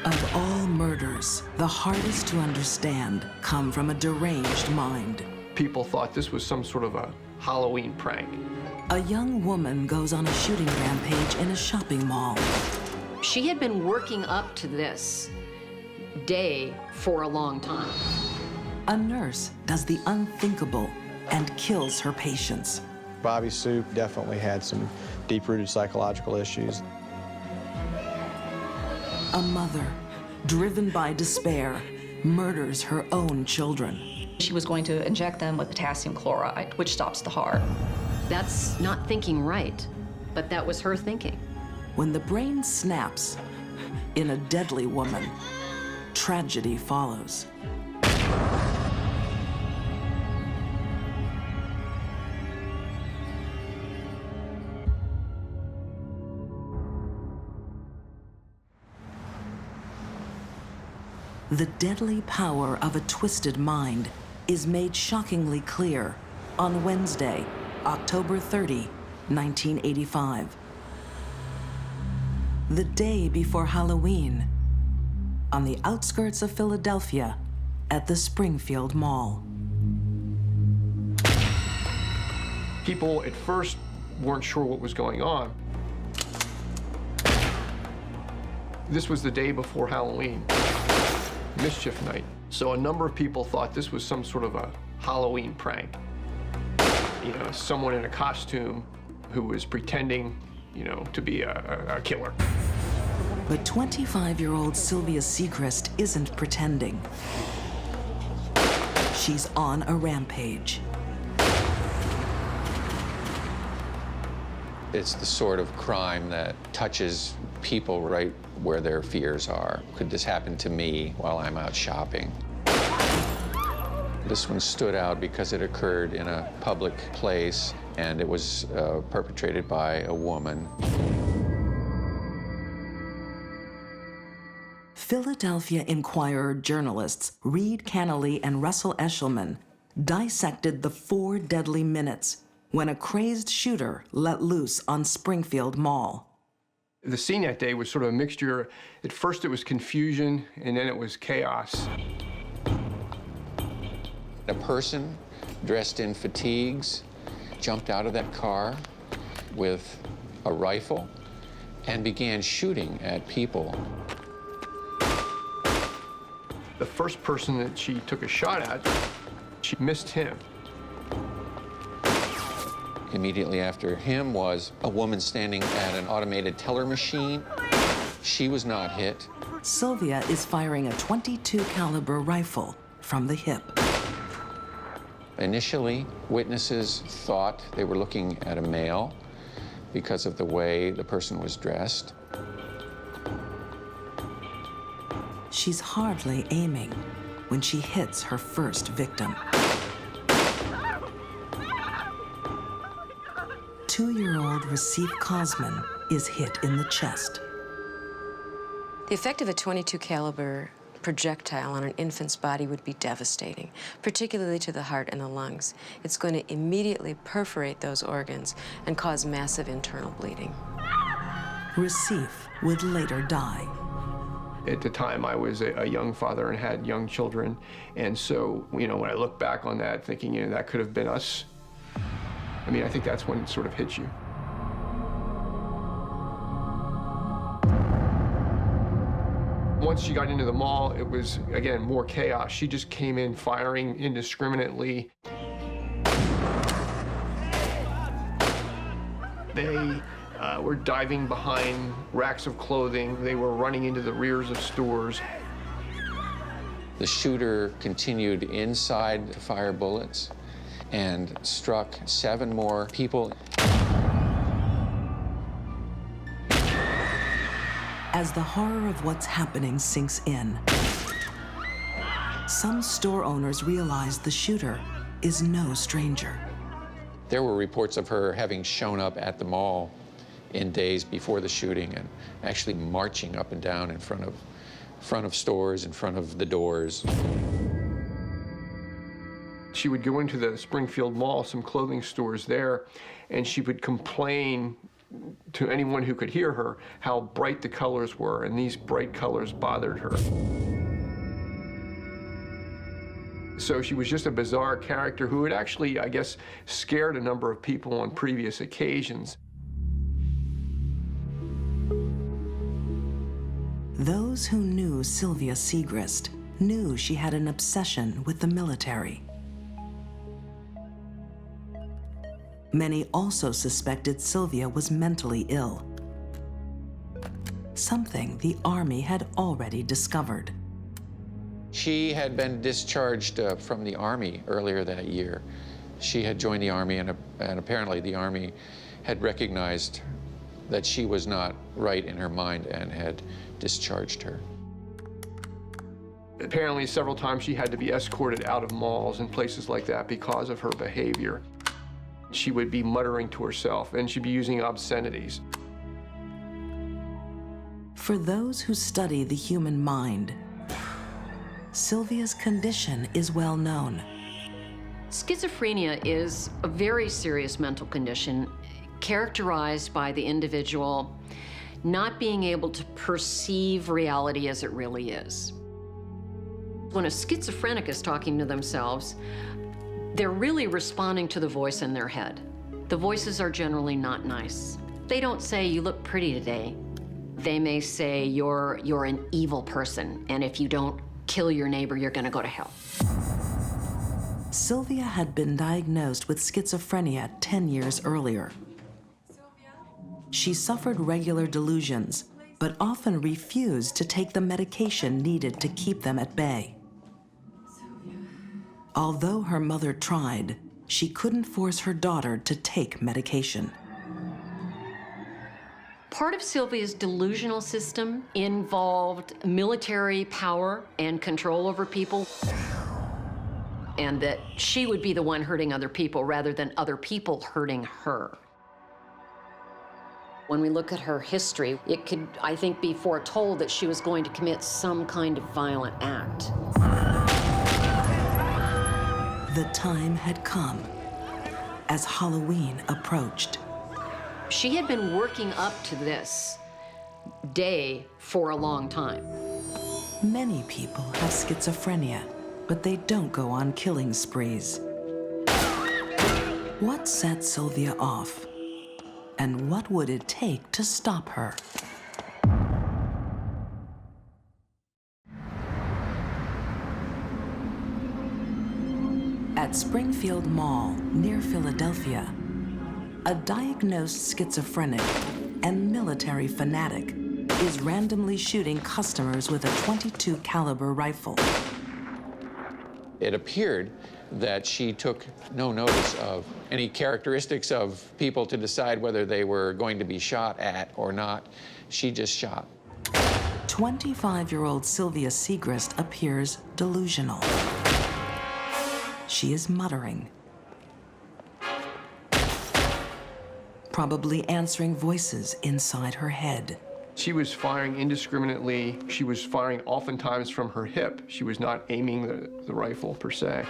Of all murders, the hardest to understand come from a deranged mind. People thought this was some sort of a Halloween prank. A young woman goes on a shooting rampage in a shopping mall. She had been working up to this day for a long time. A nurse does the unthinkable and kills her patients. Bobby Sue definitely had some deep-rooted psychological issues. A mother, driven by despair, murders her own children. She was going to inject them with potassium chloride, which stops the heart. That's not thinking right, but that was her thinking. When the brain snaps in a deadly woman, tragedy follows. The deadly power of a twisted mind is made shockingly clear on Wednesday, October 30, 1985. The day before Halloween, on the outskirts of Philadelphia at the Springfield Mall. People at first weren't sure what was going on. This was the day before Halloween, mischief night. So a number of people thought this was some sort of a Halloween prank. You know, someone in a costume who was pretending, you know, to be a killer. But 25-year-old Sylvia Seagraves isn't pretending. She's on a rampage. It's the sort of crime that touches people right where their fears are. Could this happen to me while I'm out shopping? This one stood out because it occurred in a public place, and it was perpetrated by a woman. Philadelphia Inquirer journalists Reed Cannelly and Russell Eshelman dissected the 4 deadly minutes when a crazed shooter let loose on Springfield Mall. The scene that day was sort of a mixture. At first it was confusion, and then it was chaos. A person dressed in fatigues jumped out of that car with a rifle and began shooting at people. The first person that she took a shot at, she missed him. Immediately after him was a woman standing at an automated teller machine. She was not hit. Sylvia is firing a .22 caliber rifle from the hip. Initially, witnesses thought they were looking at a male because of the way the person was dressed. She's hardly aiming when she hits her first victim. 2-year-old Rasif Cosman is hit in the chest. The effect of a .22 caliber projectile on an infant's body would be devastating, particularly to the heart and the lungs. It's going to immediately perforate those organs and cause massive internal bleeding. Rasif would later die. At the time, I was a young father and had young children, and so, you know, when I look back on that, thinking, you know, that could have been us, I mean, I think that's when it sort of hits you. Once she got into the mall, it was, again, more chaos. She just came in firing indiscriminately. They were diving behind racks of clothing. They were running into the rears of stores. The shooter continued inside to fire bullets and struck 7 more people. As the horror of what's happening sinks in, some store owners realize the shooter is no stranger. There were reports of her having shown up at the mall in days before the shooting and actually marching up and down in front of stores, in front of the doors. She would go into the Springfield Mall, some clothing stores there, and she would complain to anyone who could hear her how bright the colors were, and these bright colors bothered her. So she was just a bizarre character who had actually, I guess, scared a number of people on previous occasions. Those who knew Sylvia Seagraves knew she had an obsession with the military. Many also suspected Sylvia was mentally ill, something the Army had already discovered. She had been discharged from the Army earlier that year. She had joined the Army, and apparently the Army had recognized that she was not right in her mind and had discharged her. Apparently, several times she had to be escorted out of malls and places like that because of her behavior. She would be muttering to herself, and she'd be using obscenities. For those who study the human mind, Sylvia's condition is well known. Schizophrenia is a very serious mental condition characterized by the individual not being able to perceive reality as it really is. When a schizophrenic is talking to themselves, they're really responding to the voice in their head. The voices are generally not nice. They don't say, "You look pretty today." They may say, you're an evil person, and if you don't kill your neighbor, you're gonna go to hell. Sylvia had been diagnosed with schizophrenia 10 years earlier. She suffered regular delusions, but often refused to take the medication needed to keep them at bay. Although her mother tried, she couldn't force her daughter to take medication. Part of Sylvia's delusional system involved military power and control over people, and that she would be the one hurting other people rather than other people hurting her. When we look at her history, it could, I think, be foretold that she was going to commit some kind of violent act. The time had come as Halloween approached. She had been working up to this day for a long time. Many people have schizophrenia, but they don't go on killing sprees. What set Sylvia off? And what would it take to stop her? At Springfield Mall, near Philadelphia, a diagnosed schizophrenic and military fanatic is randomly shooting customers with a .22 caliber rifle. It appeared that she took no notice of any characteristics of people to decide whether they were going to be shot at or not. She just shot. 25-year-old Sylvia Seagraves appears delusional. She is muttering, probably answering voices inside her head. She was firing indiscriminately. She was firing oftentimes from her hip. She was not aiming the rifle per se.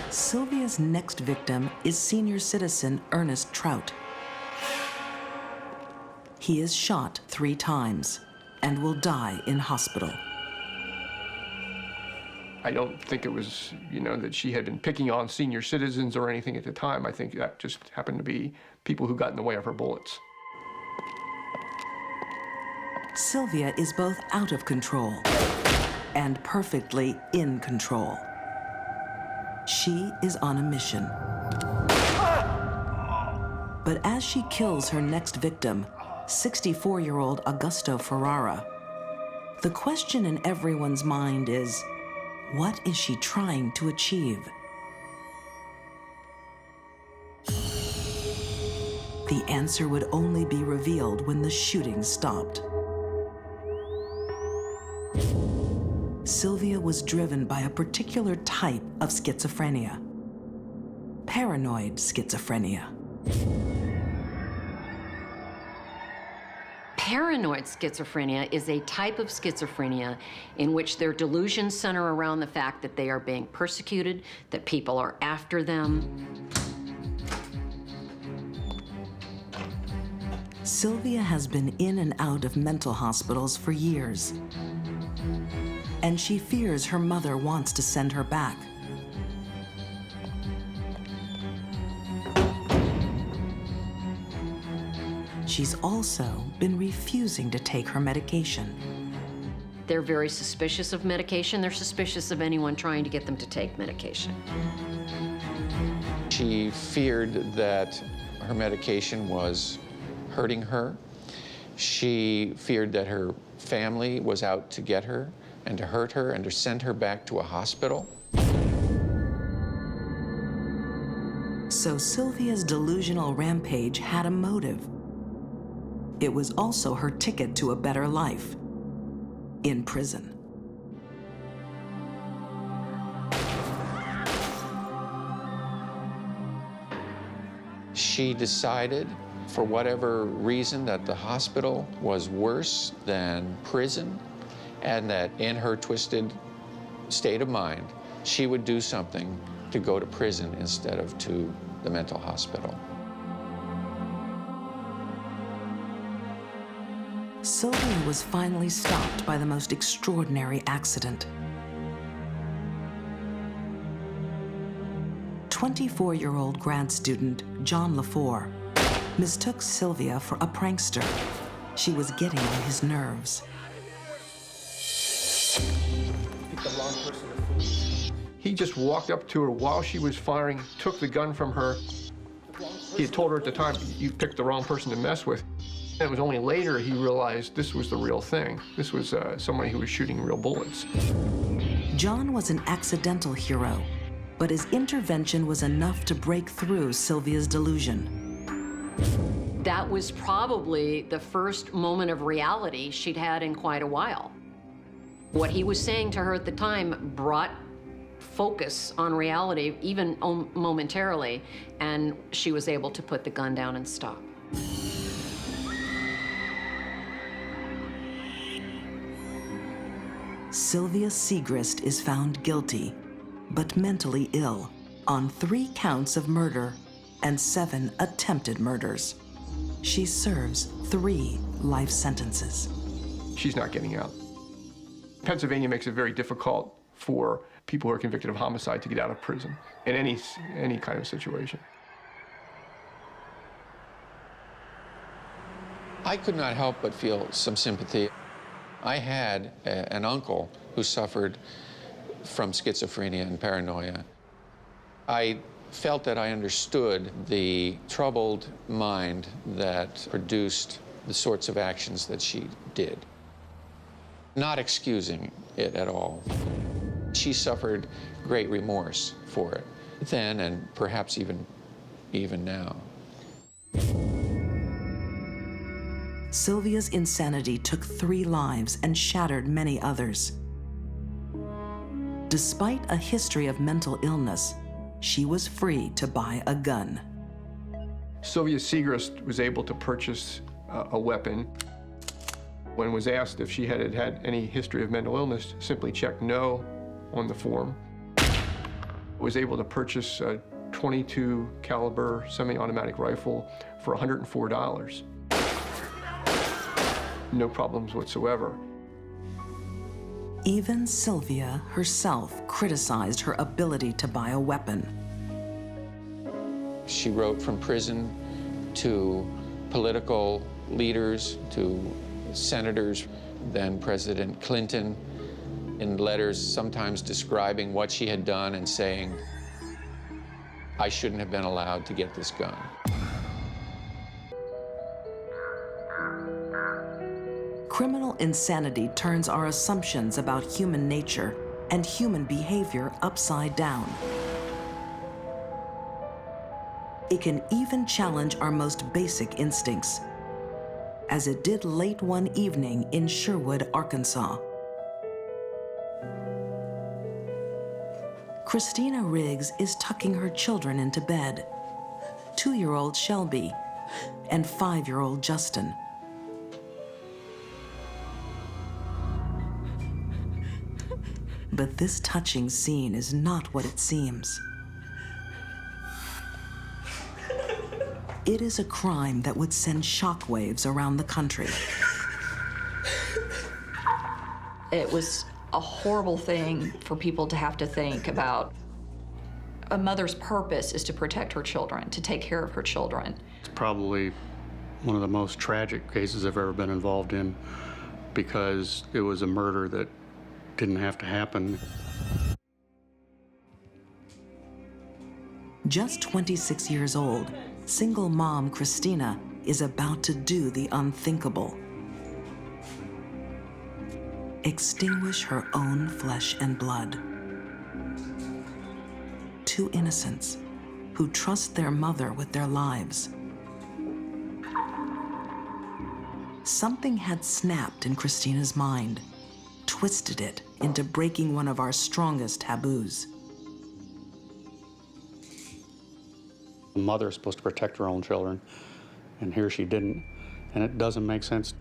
Sylvia's next victim is senior citizen Ernest Trout. He is shot 3 times and will die in hospital. I don't think it was, that she had been picking on senior citizens or anything at the time. I think that just happened to be people who got in the way of her bullets. Sylvia is both out of control and perfectly in control. She is on a mission. But as she kills her next victim, 64-year-old Augusto Ferrara, the question in everyone's mind is, what is she trying to achieve? The answer would only be revealed when the shooting stopped. Sylvia was driven by a particular type of schizophrenia, paranoid schizophrenia. Paranoid schizophrenia is a type of schizophrenia in which their delusions center around the fact that they are being persecuted, that people are after them. Sylvia has been in and out of mental hospitals for years, and she fears her mother wants to send her back. She's also been refusing to take her medication. They're very suspicious of medication. They're suspicious of anyone trying to get them to take medication. She feared that her medication was hurting her. She feared that her family was out to get her and to hurt her and to send her back to a hospital. So Sylvia's delusional rampage had a motive. It was also her ticket to a better life in prison. She decided, for whatever reason, that the hospital was worse than prison, and that in her twisted state of mind, she would do something to go to prison instead of to the mental hospital. Sylvia was finally stopped by the most extraordinary accident. 24-year-old grad student John LaFour mistook Sylvia for a prankster. She was getting on his nerves. He just walked up to her while she was firing, took the gun from her. He had told her at the time, "You picked the wrong person to mess with." And it was only later he realized this was the real thing. This was somebody who was shooting real bullets. John was an accidental hero, but his intervention was enough to break through Sylvia's delusion. That was probably the first moment of reality she'd had in quite a while. What he was saying to her at the time brought focus on reality, even momentarily, and she was able to put the gun down and stop. Sylvia Seagraves is found guilty, but mentally ill, on 3 counts of murder and 7 attempted murders. She serves 3 life sentences. She's not getting out. Pennsylvania makes it very difficult for people who are convicted of homicide to get out of prison in any kind of situation. I could not help but feel some sympathy. I had an uncle who suffered from schizophrenia and paranoia. I felt that I understood the troubled mind that produced the sorts of actions that she did, not excusing it at all. She suffered great remorse for it then, and perhaps even now. Sylvia's insanity took 3 lives and shattered many others. Despite a history of mental illness, she was free to buy a gun. Sylvia Seagraves was able to purchase a weapon. When was asked if she had had any history of mental illness, simply checked no on the form. Was able to purchase a .22 caliber semi-automatic rifle for $104. No problems whatsoever. Even Sylvia herself criticized her ability to buy a weapon. She wrote from prison to political leaders, to senators, then President Clinton, in letters sometimes describing what she had done and saying, "I shouldn't have been allowed to get this gun." Criminal insanity turns our assumptions about human nature and human behavior upside down. It can even challenge our most basic instincts, as it did late one evening in Sherwood, Arkansas. Christina Riggs is tucking her children into bed, 2-year-old Shelby and 5-year-old Justin. But this touching scene is not what it seems. It is a crime that would send shockwaves around the country. It was a horrible thing for people to have to think about. A mother's purpose is to protect her children, to take care of her children. It's probably one of the most tragic cases I've ever been involved in because it was a murder that didn't have to happen. Just 26 years old, single mom Christina is about to do the unthinkable. Extinguish her own flesh and blood. Two innocents who trust their mother with their lives. Something had snapped in Christina's mind, twisted it into breaking one of our strongest taboos. The mother is supposed to protect her own children, and here she didn't, and it doesn't make sense.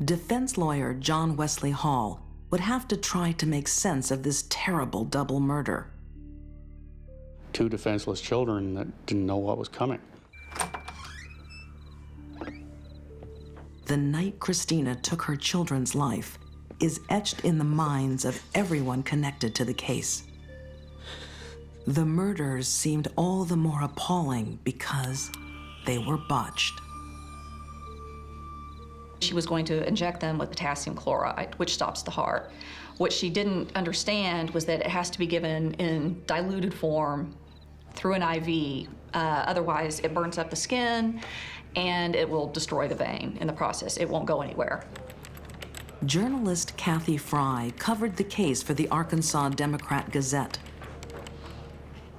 Defense lawyer John Wesley Hall would have to try to make sense of this terrible double murder. Two defenseless children that didn't know what was coming. The night Christina took her children's life is etched in the minds of everyone connected to the case. The murders seemed all the more appalling because they were botched. She was going to inject them with potassium chloride, which stops the heart. What she didn't understand was that it has to be given in diluted form through an IV. Otherwise, it burns up the skin and it will destroy the vein in the process. It won't go anywhere. Journalist Kathy Fry covered the case for the Arkansas Democrat-Gazette.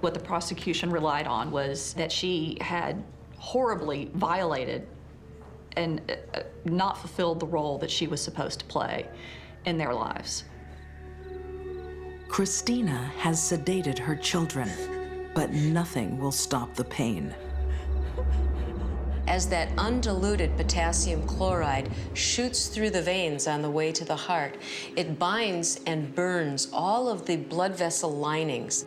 What the prosecution relied on was that she had horribly violated and not fulfilled the role that she was supposed to play in their lives. Christina has sedated her children, but nothing will stop the pain. As that undiluted potassium chloride shoots through the veins on the way to the heart, it binds and burns all of the blood vessel linings.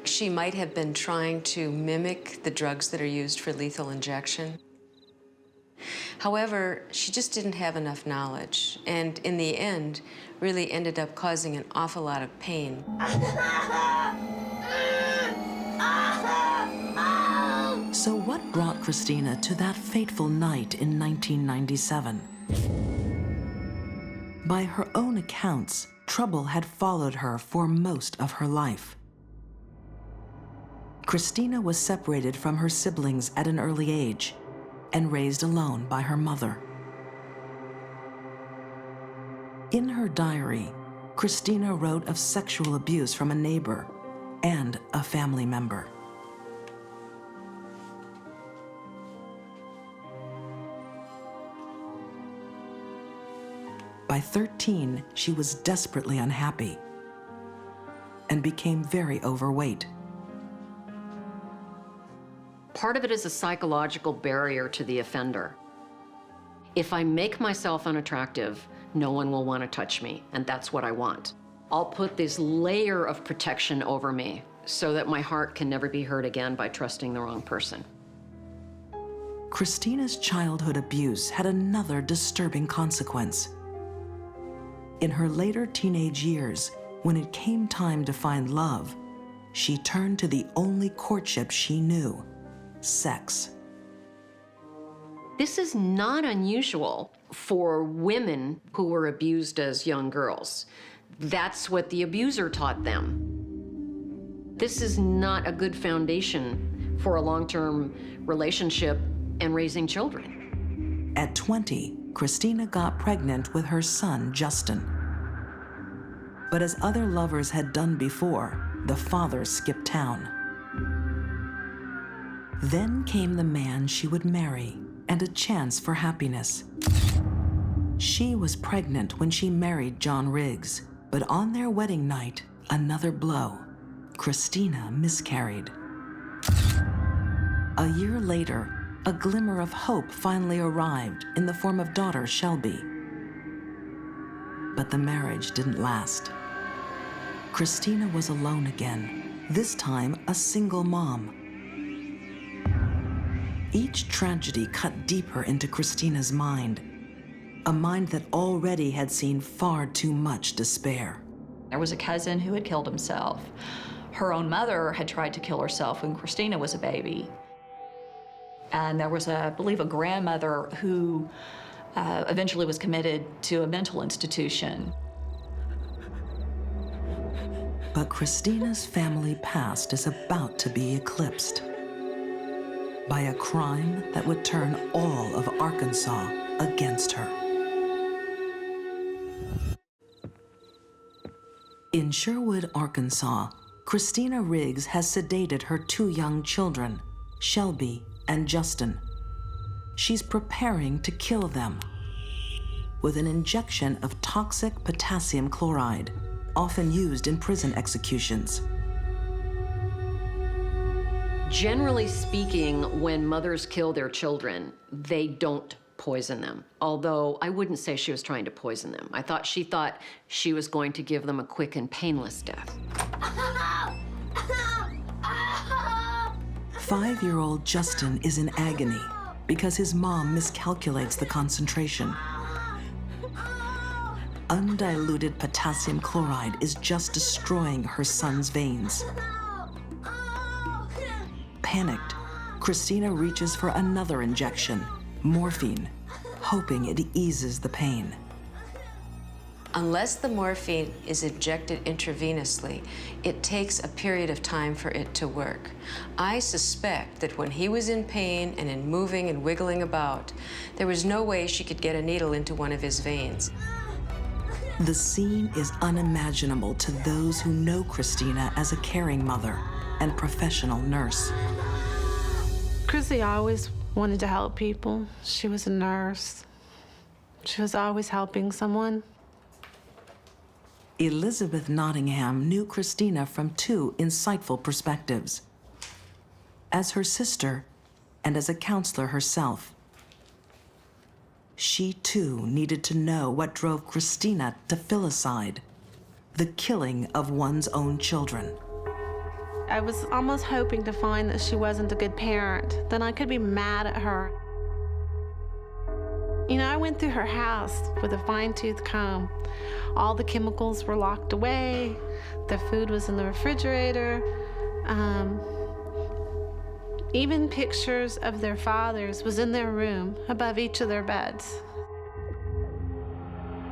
She might have been trying to mimic the drugs that are used for lethal injection. However, she just didn't have enough knowledge, and in the end, really ended up causing an awful lot of pain. So what brought Christina to that fateful night in 1997? By her own accounts, trouble had followed her for most of her life. Christina was separated from her siblings at an early age and raised alone by her mother. In her diary, Christina wrote of sexual abuse from a neighbor and a family member. By 13, she was desperately unhappy and became very overweight. Part of it is a psychological barrier to the offender. If I make myself unattractive, no one will want to touch me, and that's what I want. I'll put this layer of protection over me so that my heart can never be hurt again by trusting the wrong person. Christina's childhood abuse had another disturbing consequence. In her later teenage years, when it came time to find love, she turned to the only courtship she knew: sex. This is not unusual for women who were abused as young girls. That's what the abuser taught them. This is not a good foundation for a long-term relationship and raising children. At 20, Christina got pregnant with her son, Justin. But as other lovers had done before, the father skipped town. Then came the man she would marry and a chance for happiness. She was pregnant when she married John Riggs, but on their wedding night, another blow. Christina miscarried. A year later, a glimmer of hope finally arrived in the form of daughter Shelby. But the marriage didn't last. Christina was alone again, this time a single mom. Each tragedy cut deeper into Christina's mind, a mind that already had seen far too much despair. There was a cousin who had killed himself. Her own mother had tried to kill herself when Christina was a baby. And there was, I believe, a grandmother who eventually was committed to a mental institution. But Christina's family past is about to be eclipsed by a crime that would turn all of Arkansas against her. In Sherwood, Arkansas, Christina Riggs has sedated her 2 young children, Shelby and Justin. She's preparing to kill them with an injection of toxic potassium chloride, often used in prison executions. Generally speaking, when mothers kill their children, they don't poison them. Although I wouldn't say she was trying to poison them. She thought she was going to give them a quick and painless death. 5-year-old Justin is in agony because his mom miscalculates the concentration. Undiluted potassium chloride is just destroying her son's veins. Panicked, Christina reaches for another injection, morphine, hoping it eases the pain. Unless the morphine is injected intravenously, it takes a period of time for it to work. I suspect that when he was in pain and in moving and wiggling about, there was no way she could get a needle into one of his veins. The scene is unimaginable to those who know Christina as a caring mother and professional nurse. Chrissy always wanted to help people. She was a nurse. She was always helping someone. Elizabeth Nottingham knew Christina from 2 insightful perspectives. As her sister and as a counselor herself. She too needed to know what drove Christina to filicide, the killing of one's own children. I was almost hoping to find that she wasn't a good parent. Then I could be mad at her. You know, I went through her house with a fine-tooth comb. All the chemicals were locked away. The food was in the refrigerator. Even pictures of their fathers was in their room above each of their beds.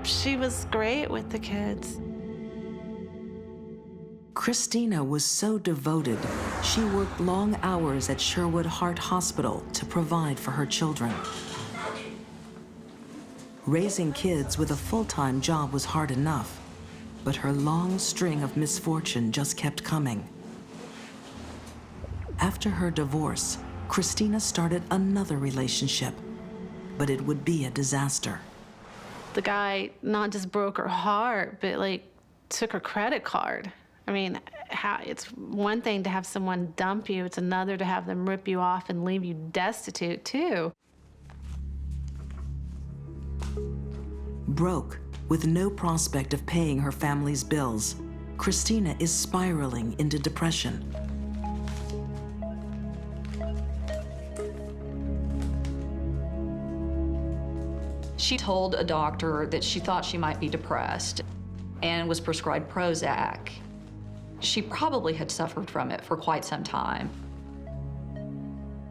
She was great with the kids. Christina was so devoted, she worked long hours at Sherwood Heart Hospital to provide for her children. Raising kids with a full-time job was hard enough, but her long string of misfortune just kept coming. After her divorce, Christina started another relationship, but it would be a disaster. The guy not just broke her heart, but like took her credit card. I mean, it's one thing to have someone dump you, it's another to have them rip you off and leave you destitute too. Broke, with no prospect of paying her family's bills, Christina is spiraling into depression. She told a doctor that she thought she might be depressed and was prescribed Prozac. She probably had suffered from it for quite some time.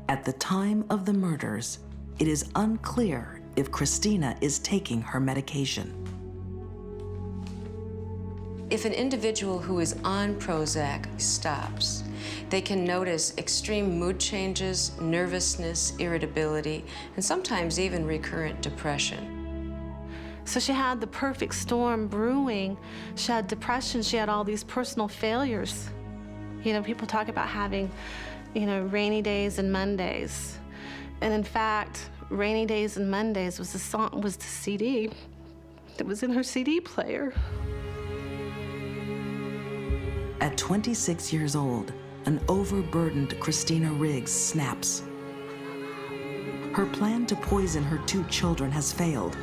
At the time of the murders, it is unclear if Christina is taking her medication. If an individual who is on Prozac stops, they can notice extreme mood changes, nervousness, irritability, and sometimes even recurrent depression. So she had the perfect storm brewing. She had depression, she had all these personal failures. You know, people talk about having, rainy days and Mondays. And in fact, Rainy Days and Mondays was the CD that was in her CD player. At 26 years old, an overburdened Christina Riggs snaps. Her plan to poison her 2 children has failed.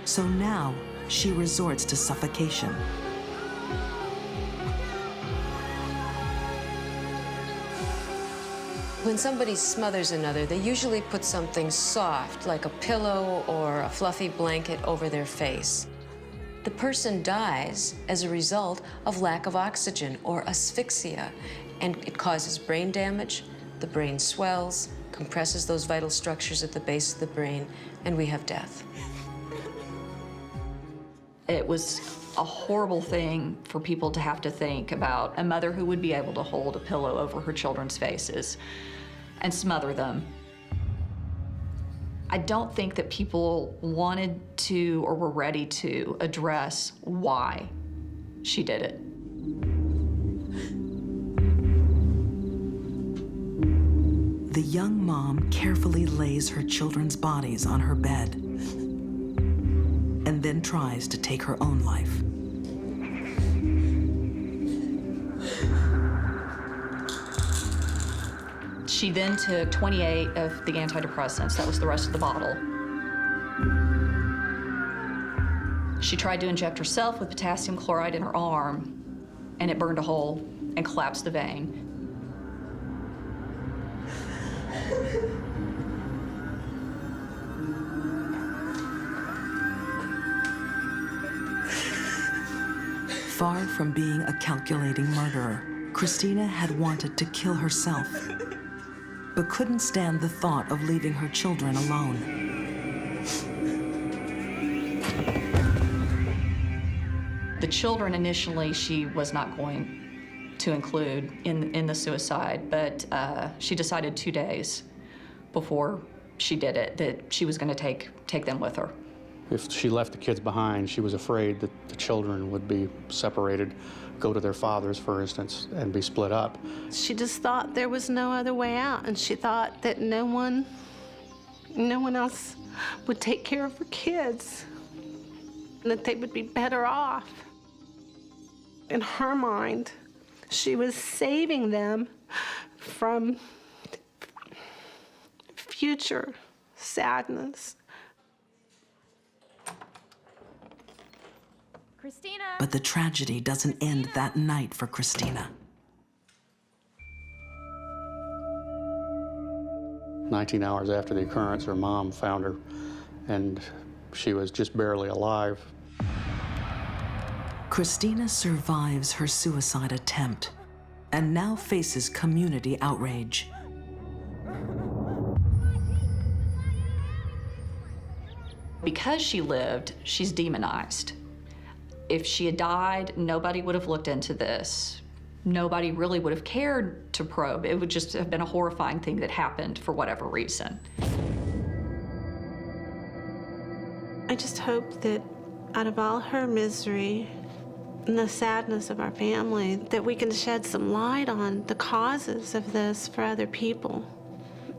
So now, she resorts to suffocation. When somebody smothers another, they usually put something soft, like a pillow or a fluffy blanket, over their face. The person dies as a result of lack of oxygen or asphyxia, and it causes brain damage. The brain swells, compresses those vital structures at the base of the brain, and we have death. It was a horrible thing for people to have to think about a mother who would be able to hold a pillow over her children's faces and smother them. I don't think that people wanted to or were ready to address why she did it. The young mom carefully lays her children's bodies on her bed and then tries to take her own life. She then took 28 of the antidepressants. That was the rest of the bottle. She tried to inject herself with potassium chloride in her arm, and it burned a hole and collapsed the vein. Far from being a calculating murderer, Christina had wanted to kill herself, but couldn't stand the thought of leaving her children alone. The children initially she was not going to include in the suicide, but she decided 2 days before she did it that she was going to take them with her. If she left the kids behind, she was afraid that the children would be separated, go to their fathers, for instance, and be split up. She just thought there was no other way out, and she thought that no one else would take care of her kids, and that they would be better off. In her mind, she was saving them from future sadness. Christina! But the tragedy doesn't end that night for Christina. 19 hours after the occurrence, her mom found her, and she was just barely alive. Christina survives her suicide attempt and now faces community outrage. Because she lived, she's demonized. If she had died, nobody would have looked into this. Nobody really would have cared to probe. It would just have been a horrifying thing that happened for whatever reason. I just hope that out of all her misery and the sadness of our family, that we can shed some light on the causes of this for other people,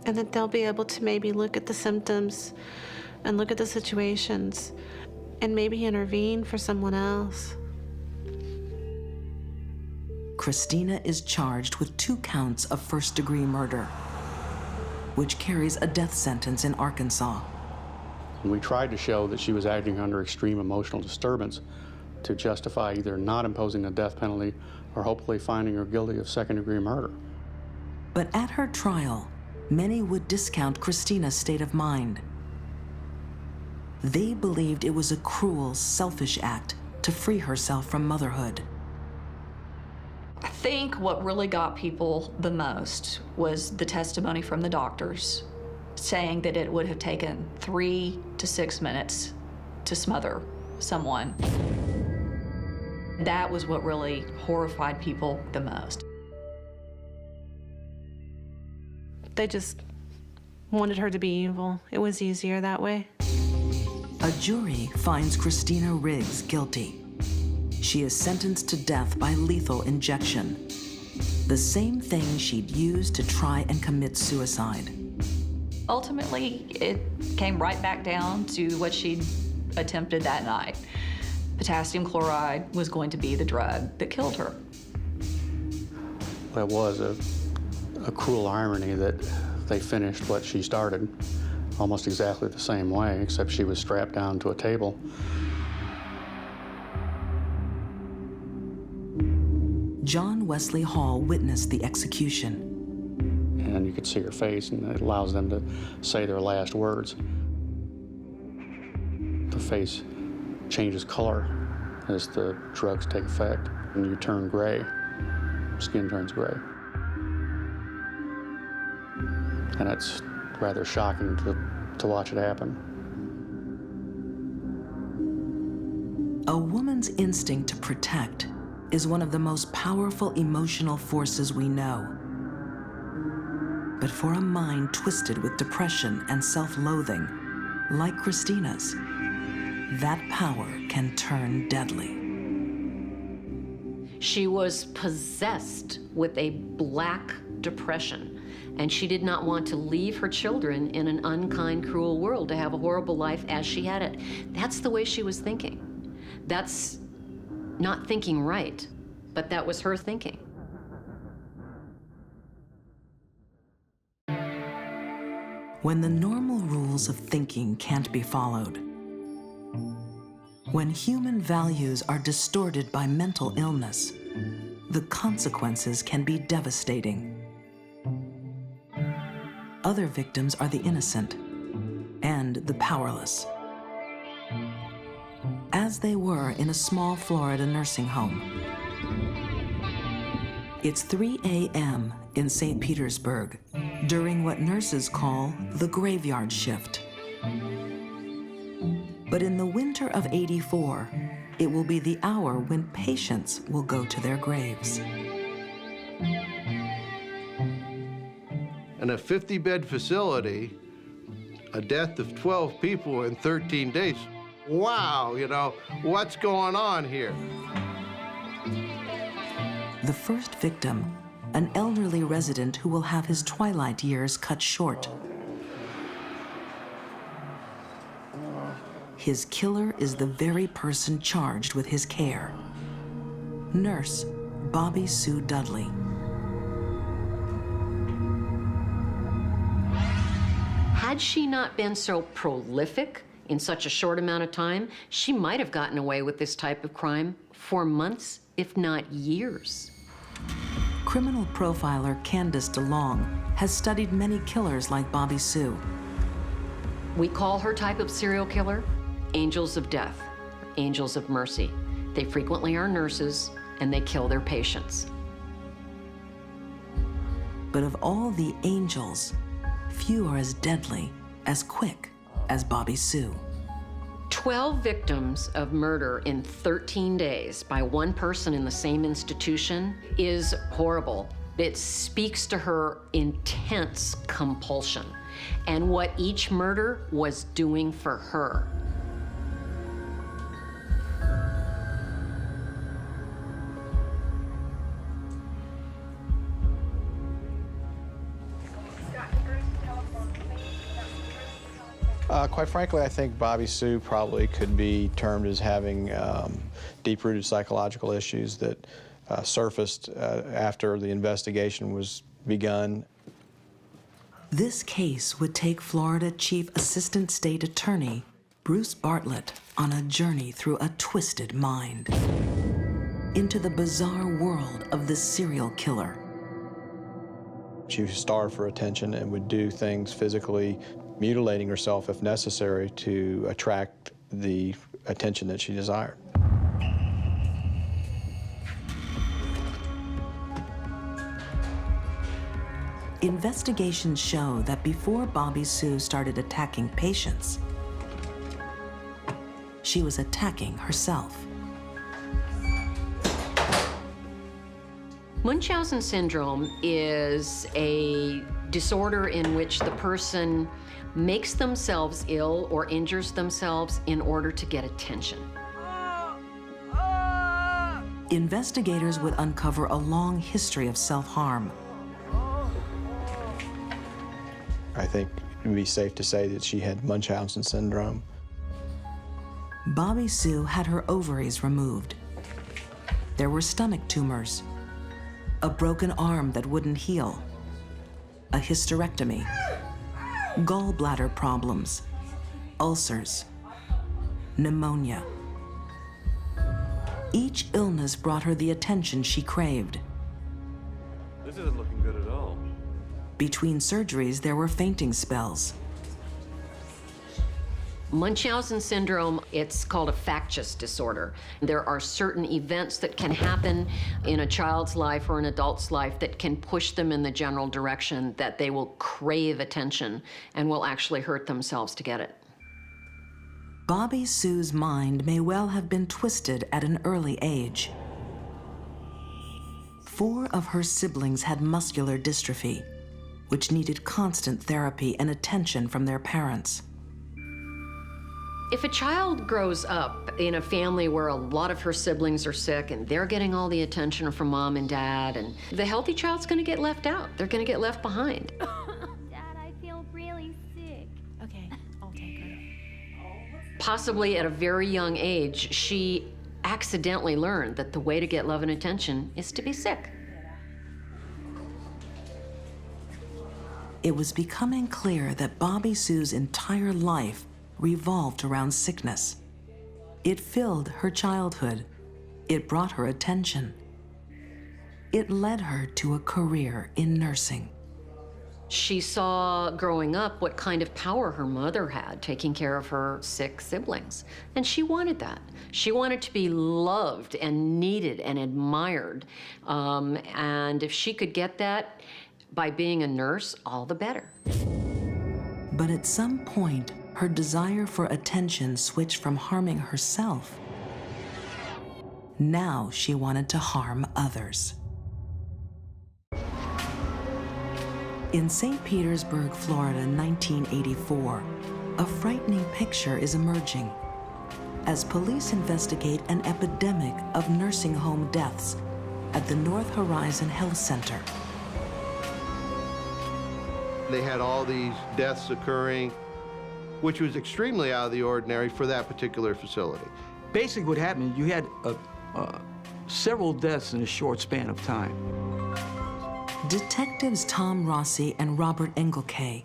and that they'll be able to maybe look at the symptoms and look at the situations and maybe intervene for someone else. Christina is charged with 2 counts of first-degree murder, which carries a death sentence in Arkansas. We tried to show that she was acting under extreme emotional disturbance to justify either not imposing the death penalty or hopefully finding her guilty of second-degree murder. But at her trial, many would discount Christina's state of mind. They believed it was a cruel, selfish act to free herself from motherhood. I think what really got people the most was the testimony from the doctors saying that it would have taken 3 to 6 minutes to smother someone. That was what really horrified people the most. They just wanted her to be evil. It was easier that way. A jury finds Christina Riggs guilty. She is sentenced to death by lethal injection, the same thing she'd used to try and commit suicide. Ultimately, it came right back down to what she'd attempted that night. Potassium chloride was going to be the drug that killed her. It was a cruel irony that they finished what she started almost exactly the same way, except she was strapped down to a table. John Wesley Hall witnessed the execution. And you could see her face, and it allows them to say their last words. The face changes color as the drugs take effect, and you turn gray. Skin turns gray. And it's rather shocking to watch it happen. A woman's instinct to protect is one of the most powerful emotional forces we know. But for a mind twisted with depression and self-loathing, like Christina's, that power can turn deadly. She was possessed with a black depression, and she did not want to leave her children in an unkind, cruel world to have a horrible life as she had it. That's the way she was thinking. That's not thinking right, but that was her thinking. When the normal rules of thinking can't be followed, when human values are distorted by mental illness, the consequences can be devastating. Other victims are the innocent and the powerless, as they were in a small Florida nursing home. It's 3 a.m. in St. Petersburg, during what nurses call the graveyard shift. But in the winter of '84, it will be the hour when patients will go to their graves. In a 50-bed facility, a death of 12 people in 13 days. Wow, you know, what's going on here? The first victim, an elderly resident who will have his twilight years cut short. His killer is the very person charged with his care. Nurse Bobby Sue Dudley. Had she not been so prolific in such a short amount of time, she might have gotten away with this type of crime for months, if not years. Criminal profiler Candice DeLong has studied many killers like Bobby Sue. We call her type of serial killer angels of death, angels of mercy. They frequently are nurses, and they kill their patients. But of all the angels, few are as deadly, as quick as Bobby Sue. 12 victims of murder in 13 days by one person in the same institution is horrible. It speaks to her intense compulsion and what each murder was doing for her. Quite frankly, I think Bobby Sue probably could be termed as having deep-rooted psychological issues that surfaced after the investigation was begun. This case would take Florida Chief Assistant State Attorney Bruce Bartlett on a journey through a twisted mind into the bizarre world of the serial killer. She starved for attention and would do things physically, mutilating herself if necessary to attract the attention that she desired. Investigations show that before Bobby Sue started attacking patients, she was attacking herself. Munchausen syndrome is a disorder in which the person makes themselves ill or injures themselves in order to get attention. Investigators would uncover a long history of self-harm. I think it would be safe to say that she had Munchausen syndrome. Bobby Sue had her ovaries removed. There were stomach tumors, a broken arm that wouldn't heal, a hysterectomy, gallbladder problems, ulcers, pneumonia. Each illness brought her the attention she craved. This isn't looking good at all. Between surgeries, there were fainting spells. Munchausen syndrome, it's called a factious disorder. There are certain events that can happen in a child's life or an adult's life that can push them in the general direction that they will crave attention and will actually hurt themselves to get it. Bobby Sue's mind may well have been twisted at an early age. 4 of her siblings had muscular dystrophy, which needed constant therapy and attention from their parents. If a child grows up in a family where a lot of her siblings are sick and they're getting all the attention from mom and dad, and the healthy child's gonna get left out. They're gonna get left behind. Dad, I feel really sick. Okay, I'll take her. Possibly at a very young age, she accidentally learned that the way to get love and attention is to be sick. It was becoming clear that Bobby Sue's entire life revolved around sickness. It filled her childhood. It brought her attention. It led her to a career in nursing. She saw growing up what kind of power her mother had taking care of her sick siblings. And she wanted that. She wanted to be loved and needed and admired. And if she could get that by being a nurse, all the better. But at some point, her desire for attention switched from harming herself. Now she wanted to harm others. In St. Petersburg, Florida, 1984, a frightening picture is emerging as police investigate an epidemic of nursing home deaths at the North Horizon Health Center. They had all these deaths occurring, which was extremely out of the ordinary for that particular facility. Basically what happened, you had several deaths in a short span of time. Detectives Tom Rossi and Robert Engelke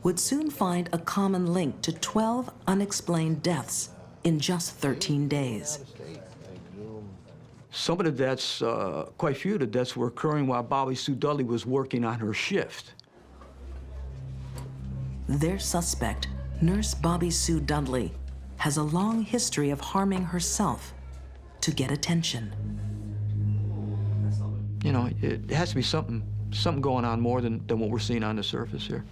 would soon find a common link to 12 unexplained deaths in just 13 days. Some of the deaths, quite a few of the deaths were occurring while Bobby Sue Dudley was working on her shift. Their suspect, Nurse Bobby Sue Dudley, has a long history of harming herself to get attention. You know, it has to be something going on more than what we're seeing on the surface here.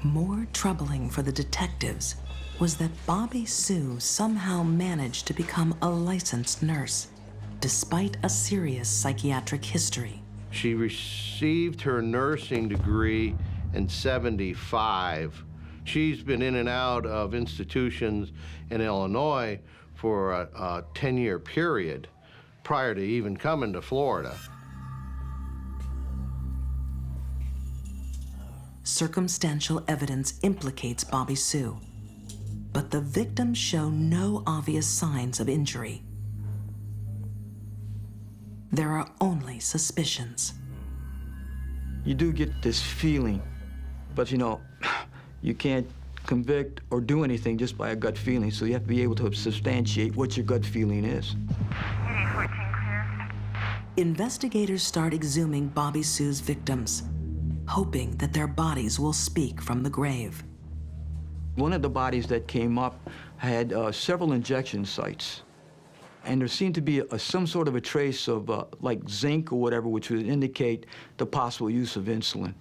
More troubling for the detectives was that Bobby Sue somehow managed to become a licensed nurse, despite a serious psychiatric history. She received her nursing degree in '75. She's been in and out of institutions in Illinois for a 10-year period prior to even coming to Florida. Circumstantial evidence implicates Bobby Sue, but the victims show no obvious signs of injury. There are only suspicions. You do get this feeling, but you know, you can't convict or do anything just by a gut feeling, so you have to be able to substantiate what your gut feeling is. Investigators start exhuming Bobby Sue's victims, hoping that their bodies will speak from the grave. One of the bodies that came up had several injection sites, and there seemed to be some sort of a trace of like zinc or whatever, which would indicate the possible use of insulin.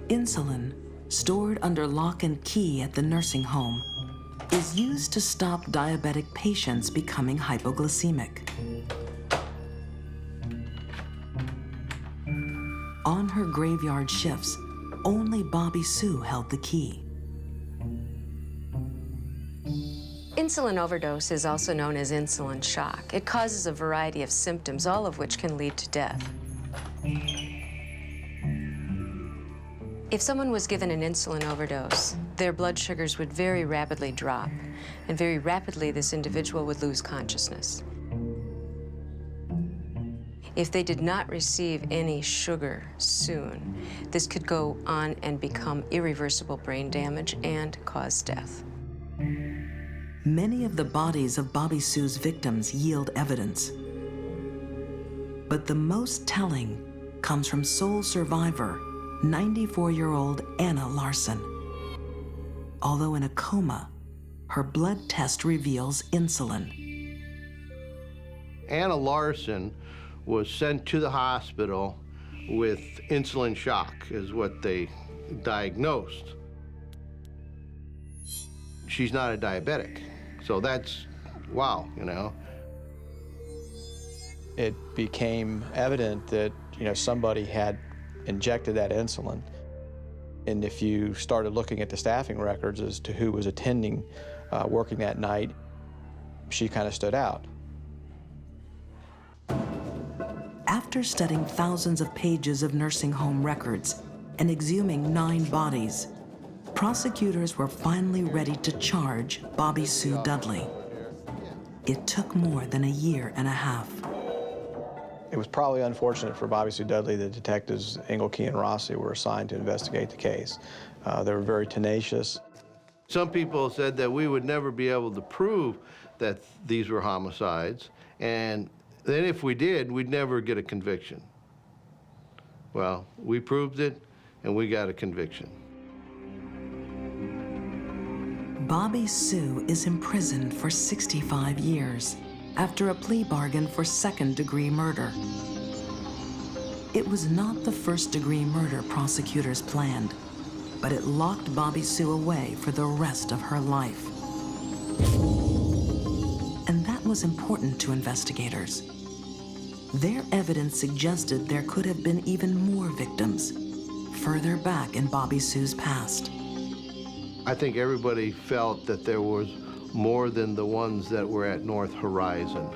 Insulin, stored under lock and key at the nursing home, is used to stop diabetic patients becoming hypoglycemic. On her graveyard shifts, only Bobby Sue held the key. Insulin overdose is also known as insulin shock. It causes a variety of symptoms, all of which can lead to death. If someone was given an insulin overdose, their blood sugars would very rapidly drop, and very rapidly this individual would lose consciousness. If they did not receive any sugar soon, this could go on and become irreversible brain damage and cause death. Many of the bodies of Bobby Sue's victims yield evidence. But the most telling comes from sole survivor, 94-year-old Anna Larson. Although in a coma, her blood test reveals insulin. Anna Larson was sent to the hospital with insulin shock, is what they diagnosed. She's not a diabetic, so that's, wow, you know. It became evident that, somebody had injected that insulin. And if you started looking at the staffing records as to who was attending, working that night, she kind of stood out. After studying thousands of pages of nursing home records and exhuming 9 bodies, prosecutors were finally ready to charge Bobby Sue Dudley. It took more than a year and a half. It was probably unfortunate for Bobby Sue Dudley that detectives Engelke and Rossi were assigned to investigate the case. They were very tenacious. Some people said that we would never be able to prove that these were homicides, and then if we did, we'd never get a conviction. Well, we proved it, and we got a conviction. Bobby Sue is imprisoned for 65 years after a plea bargain for second-degree murder. It was not the first-degree murder prosecutors planned, but it locked Bobby Sue away for the rest of her life. And that was important to investigators. Their evidence suggested there could have been even more victims further back in Bobby Sue's past. I think everybody felt that there was more than the ones that were at North Horizon.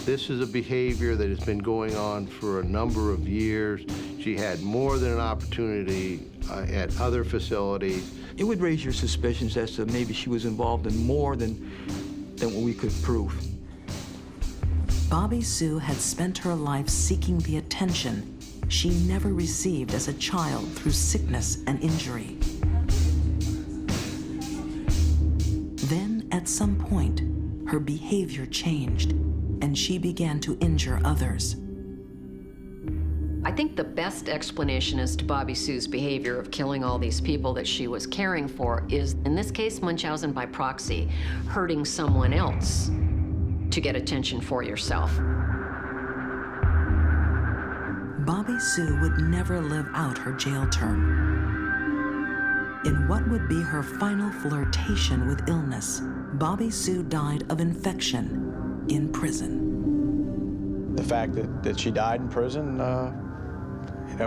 This is a behavior that has been going on for a number of years. She had more than an opportunity at other facilities. It would raise your suspicions as to maybe she was involved in more than what we could prove. Bobby Sue had spent her life seeking the attention she never received as a child through sickness and injury. Then, at some point, her behavior changed, and she began to injure others. I think the best explanation as to Bobby Sue's behavior of killing all these people that she was caring for is, in this case, Munchausen by proxy, hurting someone else to get attention for yourself. Bobby Sue would never live out her jail term. In what would be her final flirtation with illness, Bobby Sue died of infection in prison. The fact that she died in prison,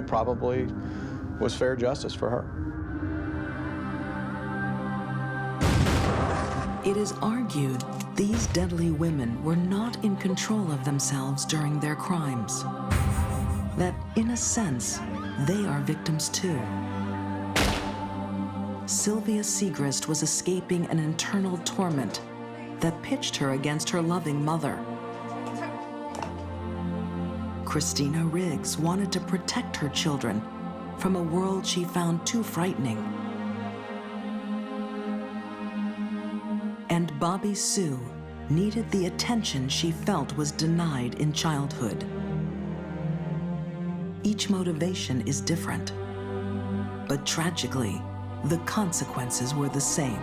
probably was fair justice for her. It is argued these deadly women were not in control of themselves during their crimes. That, in a sense, they are victims too. Sylvia Seagraves was escaping an internal torment that pitched her against her loving mother. Christina Riggs wanted to protect her children from a world she found too frightening. And Bobby Sue needed the attention she felt was denied in childhood. Each motivation is different, but tragically, the consequences were the same.